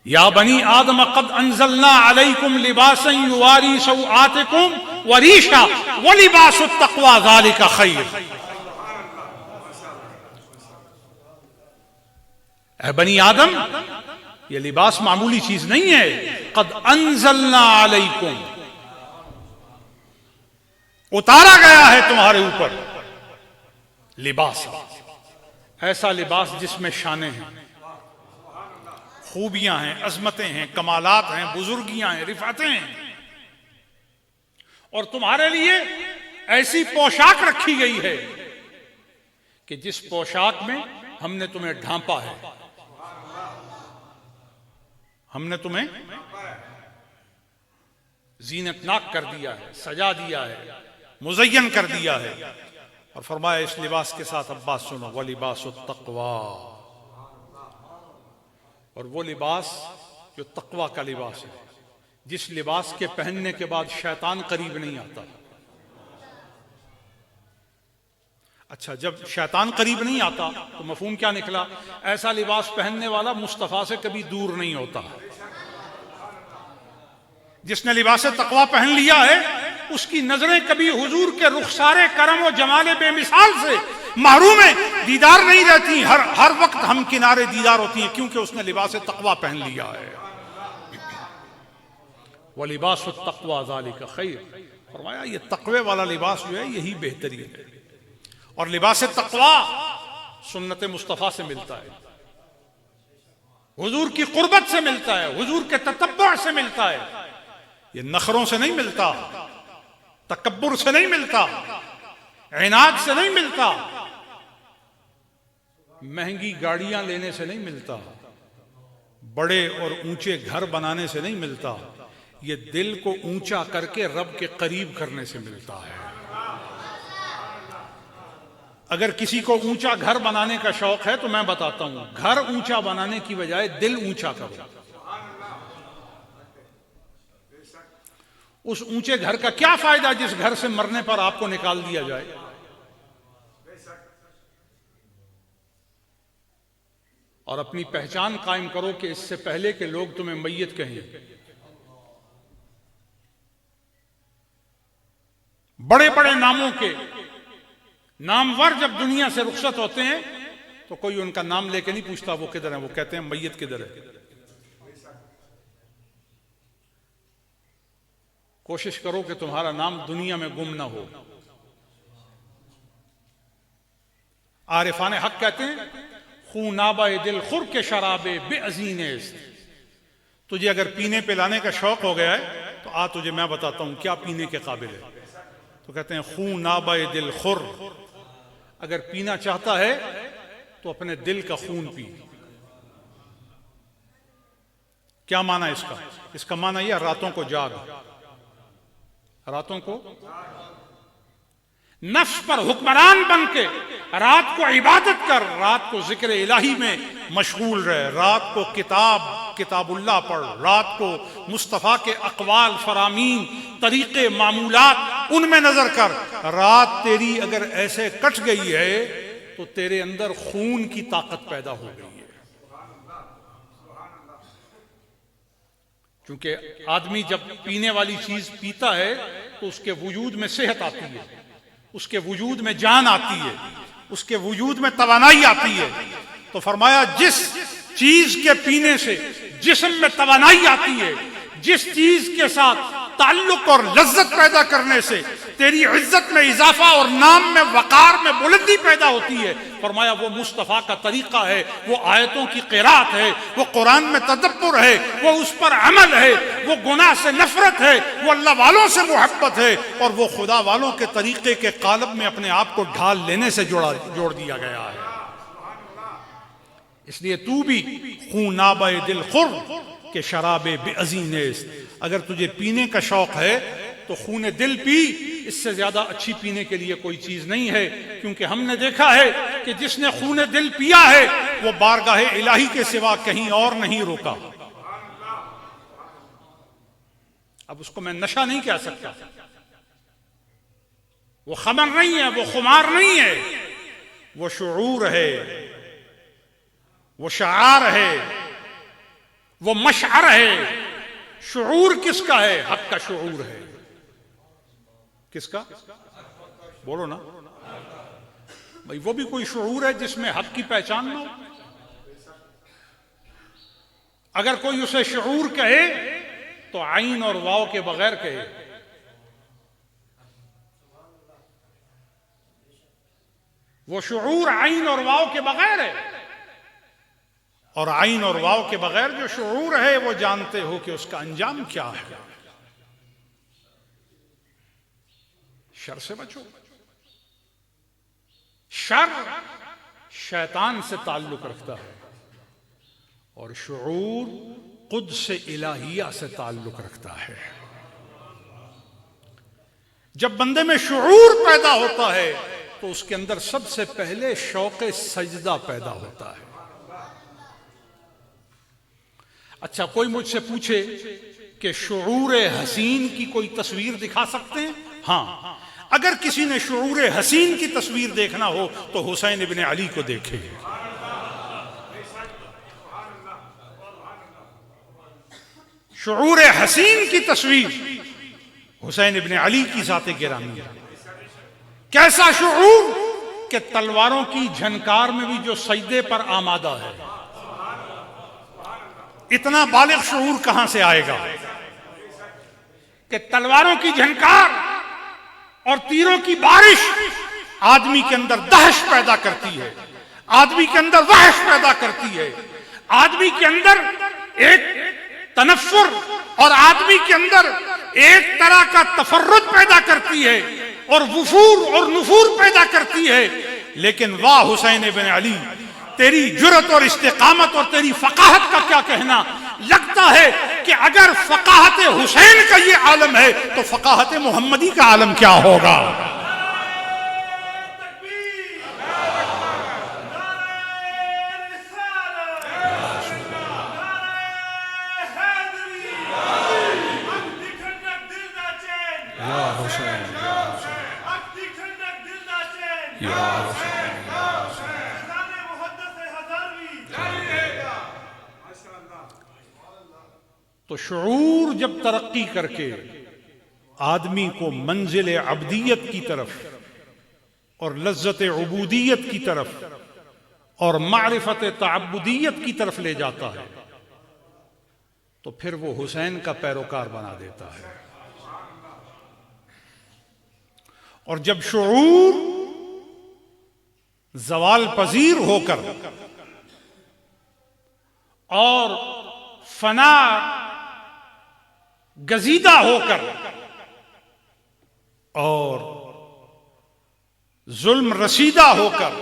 या बनी आदम कद अंजलना अलैकुम लिबासन युवारी सौआतिकुम वरीशा व लिबासुत तक़वा ज़ालिका खैर। ऐ बनी आदम, ये लिबास मामूली चीज नहीं है। कद अंजलना अलैकुम, उतारा गया है तुम्हारे ऊपर लिबास, ऐसा लिबास जिसमें शानें हैं, खूबियां हैं, अजमतें हैं, कमालात हैं, बुजुर्गियां हैं, रिफातें हैं। और तुम्हारे लिए ऐसी पोशाक रखी गई है कि जिस पोशाक में हमने तुम्हें ढांपा है, हमने तुम्हें जीनतनाक कर दिया है, सजा दिया है, मुज़य्यन कर दिया है। और फरमाया इस लिबास के साथ अब बात सुनो, वो लिबासुत तक़वा, और वो लिबास जो तक़वा का लिबास है, जिस लिबास के पहनने के बाद शैतान करीब नहीं आता। अच्छा, जब शैतान करीब नहीं आता तो मफहूम क्या निकला? ऐसा लिबास पहनने वाला मुस्तफ़ा से कभी दूर नहीं होता। जिसने लिबास तक़वा पहन लिया है उसकी नजरें कभी हुजूर के रुखसारे करम और जमाले बेमिसाल से महरूम दीदार नहीं रहती। हर वक्त हम किनारे दीदार होती हैं, क्योंकि उसने लिबास तक़वा पहन लिया है। वह लिबास तक़वा ज़ालिका खैर। फरमाया ये तक़वे वाला लिबास जो है यही बेहतरीन है। और लिबास तक़वा सुन्नत मुस्तफ़ा से मिलता है, हुजूर की कुर्बत से मिलता है, हुजूर के ततब्बुअ से मिलता है। ये नखरों से नहीं मिलता, तकब्बुर से नहीं मिलता, इनाद से नहीं मिलता, महंगी गाड़ियां लेने से नहीं मिलता, बड़े और ऊंचे घर बनाने से नहीं मिलता। ये दिल को ऊंचा करके रब के करीब करने से मिलता है। अगर किसी को ऊंचा घर बनाने का शौक है तो मैं बताता हूं, घर ऊंचा बनाने की बजाय दिल ऊंचा करो। उस ऊंचे घर का क्या फायदा जिस घर से मरने पर आपको निकाल दिया जाए। और अपनी पहचान कायम करो कि इससे पहले के लोग तुम्हें मैयत कहें। बड़े बड़े नामों के नामवर जब दुनिया से रुखसत होते हैं तो कोई उनका नाम लेके नहीं पूछता वो किधर है, वो कहते हैं मैयत किधर है। कोशिश करो कि तुम्हारा नाम दुनिया में गुम ना हो। आरिफान हक कहते हैं खूनाबा दिल खुर के शराबे बेअजीने। तुझे अगर पीने पिलाने का शौक हो गया है तो आ तुझे मैं बताता हूं क्या पीने के काबिल है। तो कहते हैं खूनाबा दिल खुर, अगर पीना चाहता है तो अपने दिल का खून पी। क्या माना इसका? इसका माना यह रातों को जाग, रातों को नफ्स पर हुक्मरान बन के रात को इबादत कर, रात को जिक्र इलाही में मशगूल रहे, रात को किताबुल्लाह पढ़, रात को मुस्तफ़ा के अक़वाल फरामीन तरीक़े मामूलात उनमें नजर कर। रात तेरी अगर ऐसे कट गई है तो तेरे अंदर खून की ताकत पैदा हो गई है। क्योंकि आदमी जब पीने वाली चीज पीता है तो उसके वजूद में सेहत आती है, उसके वजूद में जान आती है, उसके वजूद में तवानाई आती है। तो फरमाया जिस चीज के पीने से जिस्म में तवानाई आती है, जिस चीज के साथ ताल्लुक और लज्जत पैदा करने से तेरी इज्जत में इजाफा और नाम में वकार में बुलंदी पैदा होती है, फरमाया वो मुस्तफ़ा का तरीका है, वो आयतों की क़िराअत है, वो कुरान में तदब्बुर है, वो उस पर अमल है, वो गुनाह से नफरत है, वो अल्लाह वालों से मोहब्बत है, और वो खुदा वालों के तरीके के कालब में अपने आप को ढाल लेने से जोड़ दिया गया है। इसलिए तू भी खूनाबा दिल खुर के शराबे बेअज़ीनेस, अगर तुझे पीने का शौक है तो खून दिल पी। इससे ज्यादा अच्छी पीने के लिए कोई चीज नहीं है, क्योंकि हमने देखा है कि जिसने खून दिल पिया है वो बारगाह इलाही के सिवा कहीं और नहीं रुका। अब उसको मैं नशा नहीं कह सकता, वो खमर नहीं है, वो खुमार नहीं है, वो शुऊर है, वो शआर है, वो मशअर है। शुऊर किसका है? हक का शुऊर है। किसका? बोलो ना भाई। वो भी कोई शुऊर है जिसमें हक की पहचान ना हो। अगर कोई उसे शुऊर कहे तो आइन और वाव के बगैर कहे। वो शुऊर आइन और वाव के बगैर है। और आइन और वाव के बगैर जो शुऊर है वो जानते हो कि उसका अंजाम क्या है। शर से बचो। शर शैतान से ताल्लुक रखता है और शुऊर खुद से इलाहिया से ताल्लुक रखता है। जब बंदे में शुऊर पैदा होता है तो उसके अंदर सबसे पहले शौक़े सजदा पैदा होता है। अच्छा, कोई मुझसे पूछे कि शुऊर हसीन की कोई तस्वीर दिखा सकते हैं? हाँ, अगर किसी ने शुऊर हसीन की तस्वीर देखना हो तो हुसैन इब्ने अली को देखे। शुऊर हसीन की तस्वीर हुसैन इब्ने अली की ज़ाते गिरामी है। कैसा शुऊर कि तलवारों की झनकार में भी जो सजदे पर आमादा है। इतना बालिग शुऊर कहां से आएगा कि तलवारों की झनकार और तीरों की बारिश आदमी के अंदर दहश पैदा करती है, आदमी के अंदर वहश पैदा करती है, आदमी के अंदर एक तनफ्फुर और आदमी के अंदर एक तरह का तफर्रुद पैदा करती है और वुफूर और नुफूर पैदा करती है। लेकिन वाह हुसैन इब्न अली, तेरी जुरत और इस्तिकामत और तेरी फकाहत का क्या कहना। लगता है कि अगर फकाहत हुसैन का ये आलम है तो फकाहत मोहम्मदी का आलम क्या होगा। तो शुऊर जब तरक्की करके आदमी को मंजिल अब्दियत की तरफ और लज्जत उबूदियत की तरफ और मारिफत तअब्बुदियत की तरफ ले जाता है तो फिर वो हुसैन का पैरोकार बना देता है। और जब शुऊर ज़वाल पजीर होकर और फना गजीदा होकर और जुल्म रसीदा होकर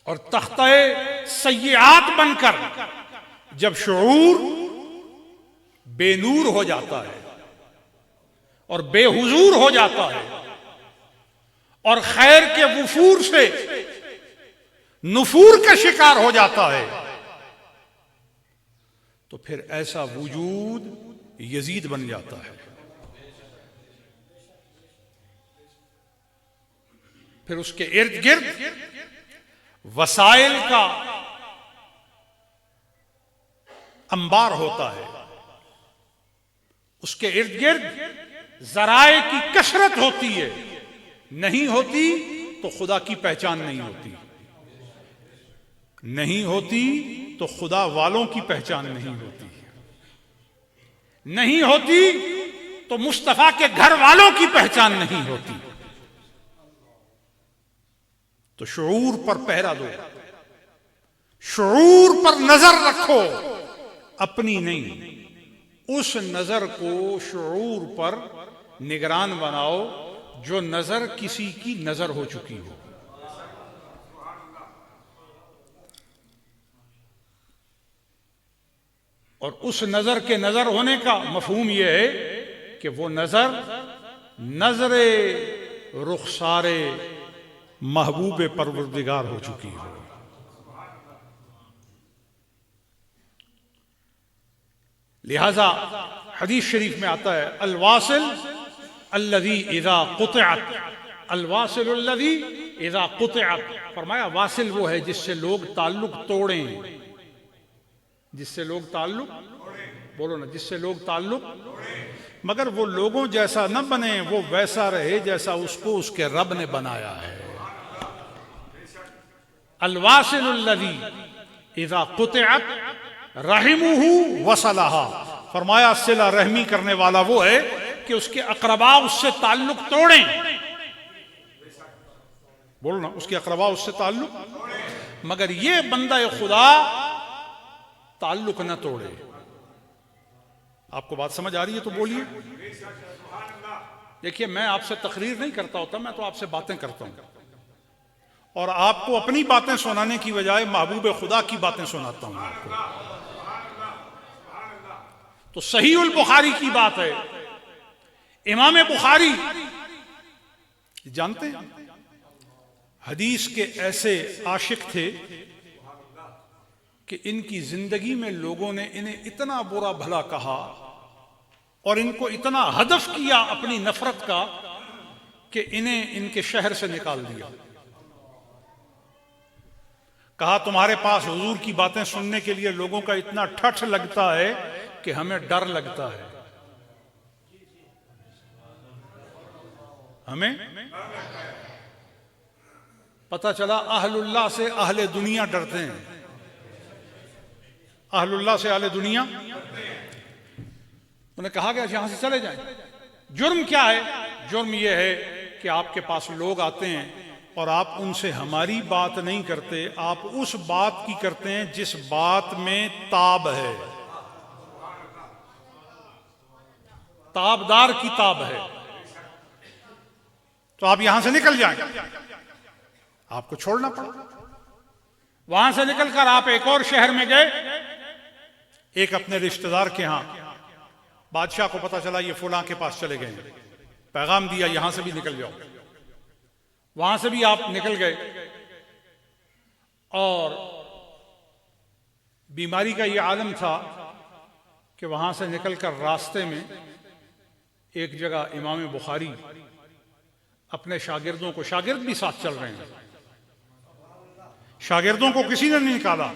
और तख्ते सय्यात बनकर जब शुऊर बेनूर हो जाता है और बेहुजूर हो जाता है और खैर के वफूर से नुफूर का शिकार हो जाता है तो फिर ऐसा वजूद यजीद बन जाता है। फिर उसके इर्द गिर्द वसाइल का अंबार होता है, उसके इर्द गिर्द जराए की कसरत होती है। नहीं होती तो खुदा की पहचान नहीं होती, नहीं होती तो खुदा वालों की पहचान नहीं होती, नहीं होती तो मुस्तफा के घर वालों की पहचान नहीं होती। तो शुऊर पर पहरा दो, शुऊर पर नजर रखो, अपनी नहीं, उस नजर को शुऊर पर निगरान बनाओ जो नजर किसी की नजर हो चुकी हो। और उस नजर के नजर होने का मफहूम यह है कि वो नजर नजरे रुखसारे महबूब परवरदिगार हो चुकी हो। लिहाजा हदीस शरीफ में आता है अलवासिल अल्लज़ी इज़ा क़ुतिअत, अलवासिल अल्लज़ी इज़ा क़ुतिअत, फरमाया वासिल वो है जिससे लोग ताल्लुक तोड़ें, जिससे लोग ताल्लुक, बोलो ना, जिससे लोग ताल्लुक, मगर वो लोगों जैसा न बने, वो वैसा रहे जैसा उसको उसके रब ने बनाया है। अलवासिलुल्लज़ी इज़ा कुतिअत रहिमुहु वसलहा, फरमाया सिला रहमी करने वाला वो है कि उसके अकरबा उससे ताल्लुक तोड़ें। बोलो ना, उसके अकरबा उससे ताल्लुक, मगर ये बंदा खुदा ताल्लुक न तोड़े। आपको बात समझ आ रही है तो बोलिए। देखिए, मैं आपसे तकरीर नहीं करता होता, मैं तो आपसे बातें करता हूं, और आपको अपनी बातें सुनाने की बजाय महबूब खुदा की बातें सुनाता हूं आपको। तो सहीहुल बुखारी की बात है, इमाम बुखारी जानते हैं हदीस के ऐसे आशिक थे कि इनकी जिंदगी में लोगों ने इन्हें इतना बुरा भला कहा और इनको इतना हदफ किया अपनी नफरत का कि इन्हें इनके शहर से निकाल दिया। कहा, तुम्हारे पास हुजूर की बातें सुनने के लिए लोगों का इतना ठठ लगता है कि हमें डर लगता है। हमें पता चला अहलुल्लाह से अहले दुनिया डरते हैं, अहलुल्लाह से अहले दुनिया। उन्हें कहा गया यहां से चले जाएं। जुर्म क्या है? जुर्म यह है कि आपके पास लोग आते हैं और आप उनसे हमारी बात नहीं करते, आप उस बात की करते हैं जिस बात में ताब है, ताबदार की ताब है। तो आप यहां से निकल जाएं, आपको छोड़ना पड़ा। वहां से निकलकर आप एक और शहर में गए, एक अपने रिश्तेदार के यहां। बादशाह को पता चला ये फुलां के पास चले गए, पैगाम दिया यहां से भी निकल जाओ। वहां से भी आप निकल गए और बीमारी का ये आलम था कि वहां से निकलकर रास्ते में एक जगह इमाम बुखारी अपने शागिर्दों को, शागिर्द भी साथ चल रहे हैं, शागिर्दों को किसी ने नहीं निकाला।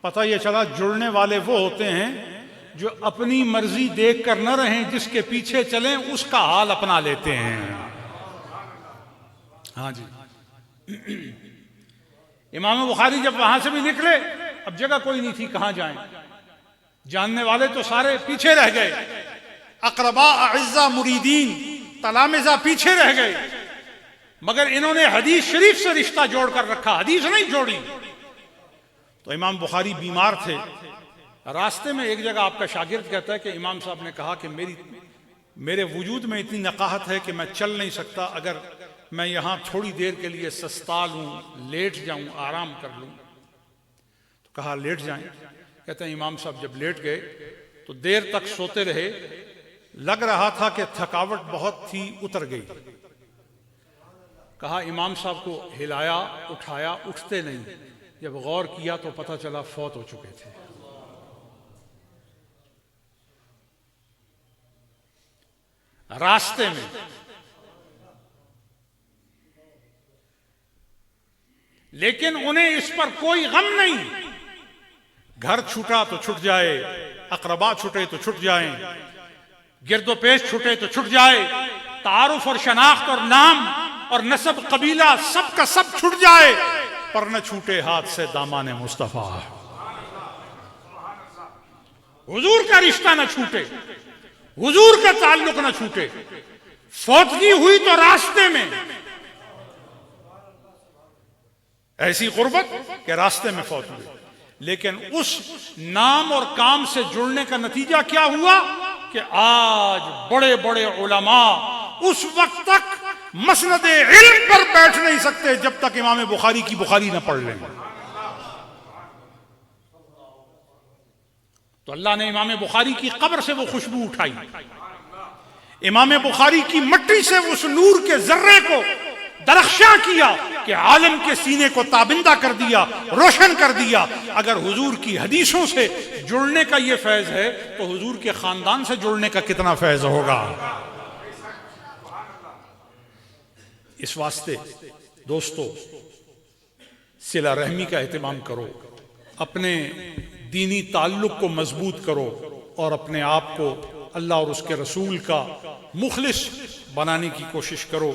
पता यह चला जुड़ने वाले वो होते हैं जो अपनी मर्जी देख कर न रहें, जिसके पीछे चलें उसका हाल अपना लेते हैं। हाँ जी। इमाम बुखारी जब वहां से भी निकले, अब जगह कोई नहीं थी, कहां जाएं। जानने वाले तो सारे पीछे रह गए, अकरबा अइज़्ज़ा मुरीदीन तलामिज़ा पीछे रह गए, मगर इन्होंने हदीस शरीफ से रिश्ता जोड़कर रखा, हदीस नहीं जोड़ी। तो इमाम बुखारी बीमार थे। रास्ते में एक जगह आपका शागिर्द कहता है कि इमाम साहब ने कहा कि मेरे वजूद में इतनी नकाहत है कि मैं चल नहीं सकता, अगर मैं यहां थोड़ी देर के लिए सस्ता लूं, लेट जाऊं, आराम कर लूं। तो कहा लेट जाएं। कहते हैं इमाम साहब जब लेट गए तो देर तक सोते रहे, लग रहा था कि थकावट बहुत थी, उतर गई। कहा इमाम साहब को हिलाया, उठाया, उठते नहीं। जब गौर किया तो पता चला फौत हो चुके थे। रास्ते में लेकिन उन्हें इस पर कोई गम नहीं। घर छूटा तो छूट जाए, अकरबा छूटे तो छूट जाएं, गिरदोपेश छूटे तो छूट जाए, तारुफ और शनाख्त और नाम और नसब कबीला सब का सब छूट जाए, पर न छूटे हाथ से दामाने मुस्तफा। हुजूर का रिश्ता न छूटे, हुजूर का ताल्लुक न छूटे। फौतगी हुई तो रास्ते में, ऐसी गुर्बत के रास्ते में फौत हुई। लेकिन उस नाम और काम से जुड़ने का नतीजा क्या हुआ कि आज बड़े बड़े उलमा उस वक्त तक मसनदे इल्म पर बैठ नहीं सकते जब तक इमाम बुखारी की बुखारी न पढ़ लें। तो अल्लाह ने इमाम बुखारी की कब्र से वो खुशबू उठाई, इमाम बुखारी की मट्टी से उस नूर के जर्रे को दरख्शां किया कि आलम के सीने को ताबिंदा कर दिया, रोशन कर दिया। अगर हुजूर की हदीसों से जुड़ने का ये फैज है तो हुजूर के खानदान से जुड़ने का कितना फैज होगा। इस वास्ते दोस्तों, सिला रहमी का एहतमाम करो, अपने दीनी ताल्लुक को मजबूत करो और अपने आप को अल्लाह और उसके रसूल का मुखलिस बनाने की कोशिश करो।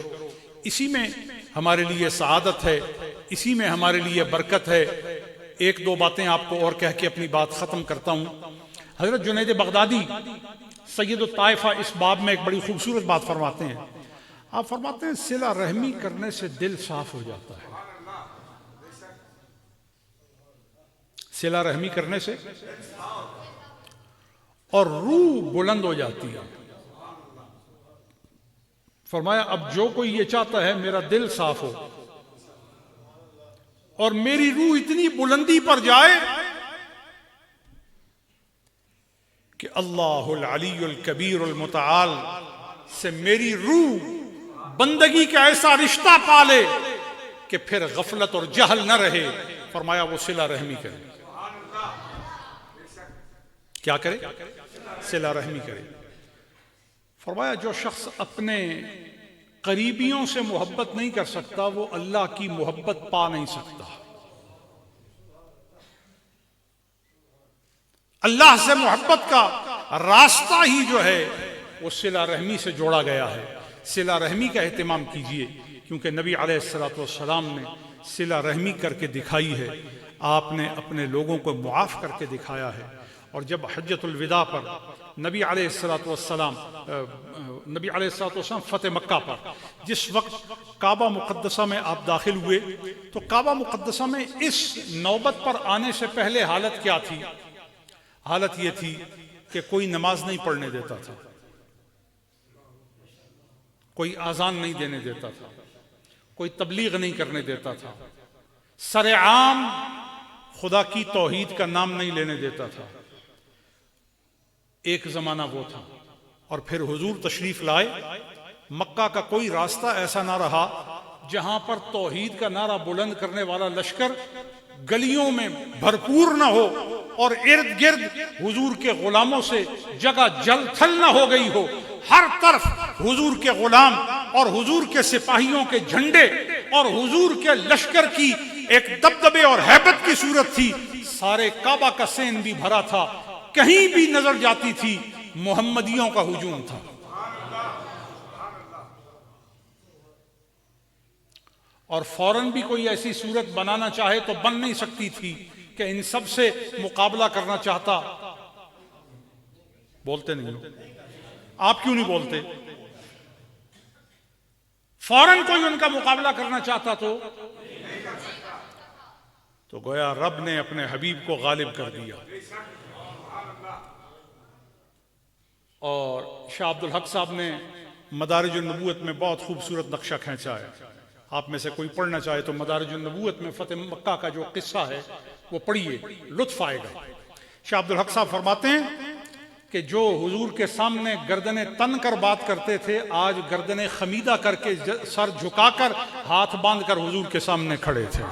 इसी में हमारे लिए सआदत है, इसी में हमारे लिए बरकत है। एक दो बातें आपको और कह के अपनी बात खत्म करता हूं। हजरत जुनैद बगदादी सैयद ताइफा इस बाब में एक बड़ी खूबसूरत बात फरमाते हैं। आप फरमाते हैं सिला रहमी करने से दिल साफ हो जाता है। सिला रहमी करने से और रूह बुलंद हो जाती है। फरमाया अब जो कोई ये चाहता है मेरा दिल साफ हो और मेरी रूह इतनी बुलंदी पर जाए कि अल्लाहुल अलीयुल कबीरुल मुतआल से मेरी रूह बंदगी का ऐसा रिश्ता पाले कि फिर गफलत और जहल न रहे। फरमाया वो सिला रहमी करे। क्या करे? सिला रहमी करे। फरमाया जो शख्स अपने करीबियों से मोहब्बत नहीं कर सकता वो अल्लाह की मोहब्बत पा नहीं सकता। अल्लाह से मोहब्बत का रास्ता ही जो है वो सिला रहमी से जोड़ा गया है। सिला रहमी का एहतमाम कीजिए क्योंकि नबी अलैहिस्सलातु वस्सलाम ने सिला रहमी करके दिखाई है। आपने अपने लोगों को मुआफ करके दिखाया है। और जब हज्जतुल विदा पर नबी अलैहिस्सलातु वस्सलाम फतेह मक्का पर जिस वक्त काबा मुक़द्दसा में आप दाखिल हुए तो काबा मुक़द्दसा में इस नौबत पर आने से पहले हालत क्या थी? हालत ये थी कि कोई नमाज नहीं पढ़ने देता था, कोई आजान नहीं देने देता था, कोई तबलीग नहीं करने देता था, सरेआम खुदा की तौहीद का नाम नहीं लेने देता था। एक जमाना वो था। और फिर हुजूर तशरीफ लाए, मक्का का कोई रास्ता ऐसा ना रहा जहां पर तौहीद का नारा बुलंद करने वाला लश्कर गलियों में भरपूर ना हो और इर्द गिर्द हुजूर के गुलामों से जगह जल थल ना हो गई हो। हर तरफ हुजूर के गुलाम और हुजूर के सिपाहियों के झंडे और हुजूर के लश्कर की एक दबदबे और हैबत की सूरत थी। सारे काबा का सेन भी भरा था। कहीं भी नजर जाती थी मोहम्मदियों का हुजूम था। और फौरन भी कोई ऐसी सूरत बनाना चाहे तो बन नहीं सकती थी कि इन सब से मुकाबला करना चाहता। बोलते नहीं हो आप, क्यों नहीं बोलते? फौरन कोई उनका मुकाबला करना चाहता तो गोया रब ने अपने हबीब को गालिब कर दिया। और शाह अब्दुल हक साहब ने मदारिजुन नबूवत में बहुत खूबसूरत नक्शा खींचा है। आप में से कोई पढ़ना चाहे तो मदारिजुन नबूवत में फतेह मक्का का जो किस्सा है वो पढ़िए, लुत्फ आएगा। शाह अब्दुल हक साहब फरमाते हैं कि जो हुजूर के सामने गर्दने तन कर बात करते थे आज गर्दने खमीदा करके सर झुकाकर हाथ बांधकर हुजूर के सामने खड़े थे।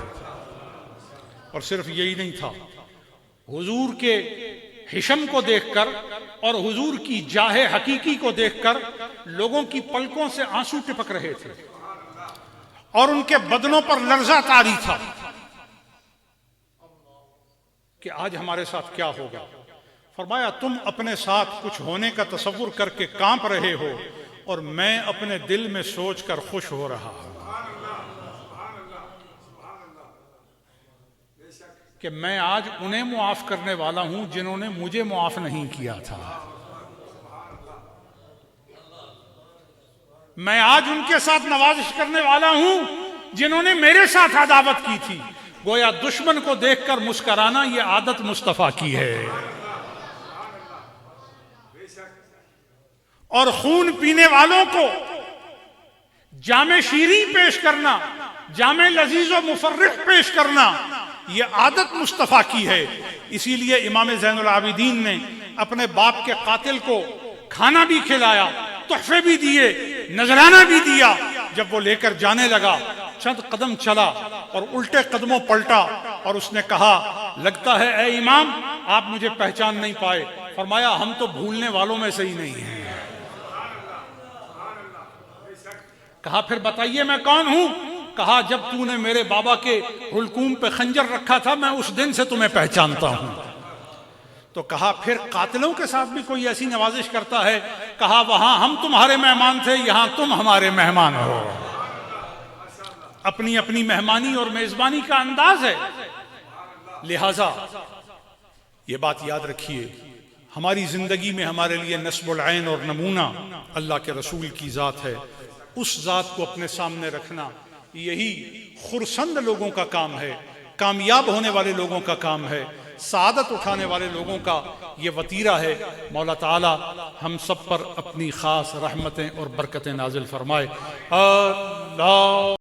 और सिर्फ यही नहीं था, हुजूर के हिशम को देखकर और हुजूर की जाहे हकीकी को देखकर लोगों की पलकों से आंसू टिपक रहे थे और उनके बदनों पर लर्जा तारी था कि आज हमारे साथ क्या होगा। फरमाया तुम अपने साथ कुछ होने का तसव्वुर करके कांप रहे हो और मैं अपने दिल में सोचकर खुश हो रहा हूं कि मैं आज उन्हें मुआफ करने वाला हूं जिन्होंने मुझे मुआफ नहीं किया था। मैं आज उनके साथ नवाजिश करने वाला हूं जिन्होंने मेरे साथ अदावत की थी। गोया दुश्मन को देखकर मुस्कराना ये आदत मुस्तफा की है। और खून पीने वालों को जामे शीरी पेश करना, जामे लजीज़ो मुफर्रिह पेश करना, ये आदत मुस्तफा की है। इसीलिए इमाम ज़ैनुल आबिदीन ने अपने बाप के कातिल को खाना भी खिलाया, तोहफे भी दिए, नजराना भी दिया। जब वो लेकर जाने लगा चंद कदम चला और उल्टे कदमों पलटा और उसने कहा, लगता है ए इमाम आप मुझे पहचान नहीं पाए। फरमाया हम तो भूलने वालों में से ही नहीं हैं। कहा फिर बताइए मैं कौन हूं? कहा जब तूने मेरे बाबा के हुलकूम पे खंजर रखा था मैं उस दिन से तुम्हें पहचानता हूं। तो कहा फिर कातिलों के साथ भी कोई ऐसी नवाजिश करता है? कहा वहां हम तुम्हारे मेहमान थे, यहां तुम हमारे मेहमान हो। अपनी अपनी मेहमानी और मेजबानी का अंदाज है। लिहाजा ये बात याद रखिए, हमारी जिंदगी में हमारे लिए नस्बुल ऐन और नमूना अल्लाह के रसूल की जात है। उस जात को अपने सामने रखना यही खुरसंद लोगों का काम है, कामयाब होने वाले लोगों का काम है, सादत उठाने वाले लोगों का ये वतीरा है। मौला ताला हम सब पर अपनी खास रहमतें और बरकतें नाजिल फरमाए। अल्लाह।